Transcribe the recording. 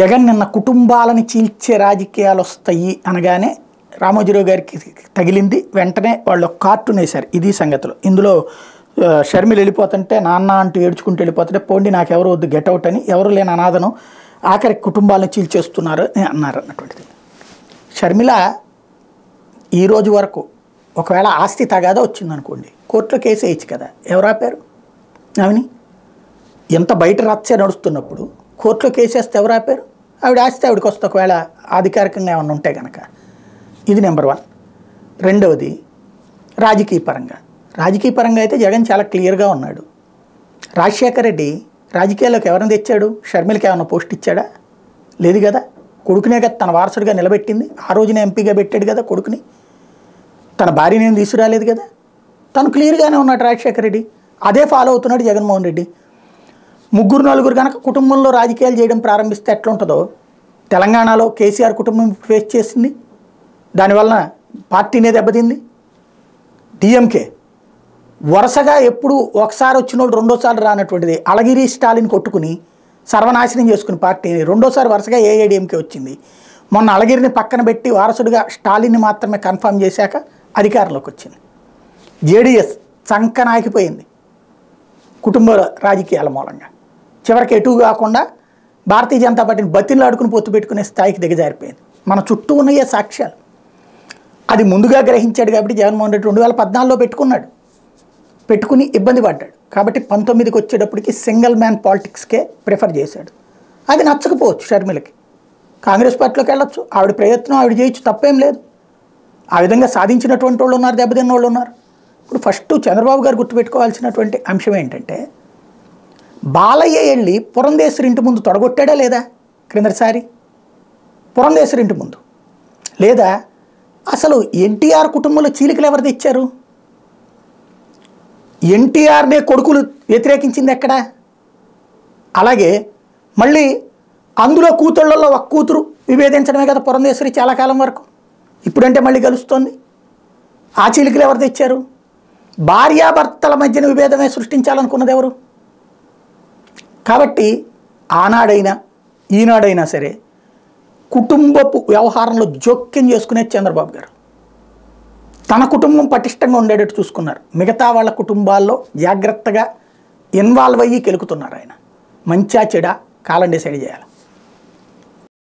జగన్ నిన్న కుటుంబాలని చీల్చే రాజకీయాలు వస్తాయి అనగానే రామోజీరావు గారికి తగిలింది. వెంటనే వాళ్ళు కార్టూన్ వేశారు. ఇది సంగతులు. ఇందులో షర్మిల వెళ్ళిపోతుంటే నాన్న అంటూ ఏడ్చుకుంటూ వెళ్ళిపోతుంటే పోండి నాకెవరు వద్దు గెట్అవుట్ అని, ఎవరు లేని అనాథను ఆఖరి కుటుంబాలను చీల్చేస్తున్నారు అని అన్నారు అన్నటువంటిది. షర్మిల ఈరోజు వరకు ఒకవేళ ఆస్తి తగాదా వచ్చిందనుకోండి కోర్టులో కేసు వేయచ్చు కదా, ఎవరు ఆపారు ఆమెని? ఎంత బయట రచ్చ నడుస్తున్నప్పుడు కోర్టులో కేసు వేస్తే ఎవరు ఆపారు? ఆవిడ ఆస్తి ఆవిడకి వస్తే ఒకవేళ అధికారికంగా ఏమన్నా ఉంటే కనుక. ఇది నెంబర్ 1. రెండవది రాజకీయ పరంగా అయితే జగన్ చాలా క్లియర్గా ఉన్నాడు. రాజశేఖర రెడ్డి రాజకీయాల్లోకి ఎవరిని తెచ్చాడు? షర్మిలకి ఏమైనా పోస్ట్ ఇచ్చాడా? లేదు కదా. కొడుకునే కదా తన వారసుడిగా నిలబెట్టింది. ఆ రోజున ఎంపీగా పెట్టాడు కదా కొడుకుని. తన భార్యనేం తీసుకురాలేదు కదా. తను క్లియర్గానే ఉన్నాడు రాజశేఖర రెడ్డి. అదే ఫాలో అవుతున్నాడు జగన్మోహన్ రెడ్డి. 3-4 కనుక కుటుంబంలో రాజకీయాలు చేయడం ప్రారంభిస్తే ఎట్లుంటుందో తెలంగాణలో కేసీఆర్ కుటుంబం ఫేస్ చేసింది. దానివలన పార్టీనే దెబ్బతింది. డిఎంకే వరుసగా ఎప్పుడు ఒకసారి వచ్చిన వాళ్ళు రెండోసారి రానటువంటిది అళగిరి స్టాలిన్ కొట్టుకుని సర్వనాశనం చేసుకుని పార్టీని రెండోసారి వరుసగా ఏఐడిఎంకే వచ్చింది. మొన్న అళగిరిని పక్కన పెట్టి వారసుడిగా స్టాలిన్ని మాత్రమే కన్ఫర్మ్ చేశాక అధికారంలోకి వచ్చింది. జేడీఎస్ చంకనాకిపోయింది కుటుంబ రాజకీయాల మూలంగా. చివరికి ఎటు కాకుండా భారతీయ జనతా పార్టీని బతిని ఆడుకుని పొత్తు పెట్టుకునే స్థాయికి దిగజారిపోయింది. మన చుట్టూ ఉన్నాయే సాక్ష్యాలు. అది ముందుగా గ్రహించాడు కాబట్టి జగన్మోహన్ రెడ్డి 2014లో పెట్టుకుని ఇబ్బంది పడ్డాడు. కాబట్టి 19కి వచ్చేటప్పటికి సింగిల్ మ్యాన్ పాలిటిక్స్కే ప్రిఫర్ చేశాడు. అది నచ్చకపోవచ్చు షర్మిలకి. కాంగ్రెస్ పార్టీలోకి వెళ్ళొచ్చు, ఆవిడ ప్రయత్నం ఆవిడ చేయొచ్చు, తప్పేం లేదు. ఆ విధంగా సాధించినటువంటి వాళ్ళు ఉన్నారు, దెబ్బతిన్న వాళ్ళు ఉన్నారు. ఇప్పుడు ఫస్ట్ చంద్రబాబు గారు గుర్తుపెట్టుకోవాల్సినటువంటి అంశం ఏంటంటే బాలయ్య వెళ్ళి పురంధేశ్వరి ఇంటి ముందు తొడగొట్టాడా లేదా? క్రిందసారి పురంధేశ్వరి ఇంటి ముందు లేదా? అసలు ఎన్టీఆర్ కుటుంబంలో చీలికలు ఎవరు తెచ్చారు? ఎన్టీఆర్నే కొడుకులు వ్యతిరేకించింది ఎక్కడ? అలాగే మళ్ళీ అందులో కూతుళ్ళల్లో ఒక కూతురు విభేదించడమే కదా పురంధేశ్వరి చాలా కాలం వరకు. ఇప్పుడంటే మళ్ళీ కలుస్తోంది. ఆ చీలికలు ఎవరు తెచ్చారు? భార్యాభర్తల మధ్యన విభేదమే సృష్టించాలనుకున్నది ఎవరు? కాబట్టి ఆనాడైనా ఈనాడైనా సరే కుటుంబపు వ్యవహారంలో జోక్యం చేసుకునే చంద్రబాబు గారు తన కుటుంబం పటిష్టంగా ఉండేటట్టు చూసుకున్నారు. మిగతా వాళ్ళ కుటుంబాల్లో జాగ్రత్తగా ఇన్వాల్వ్ అయ్యి కెలుకుతున్నారు ఆయన. మంచా చెడా కాలం డిసైడ్ చేయాలి.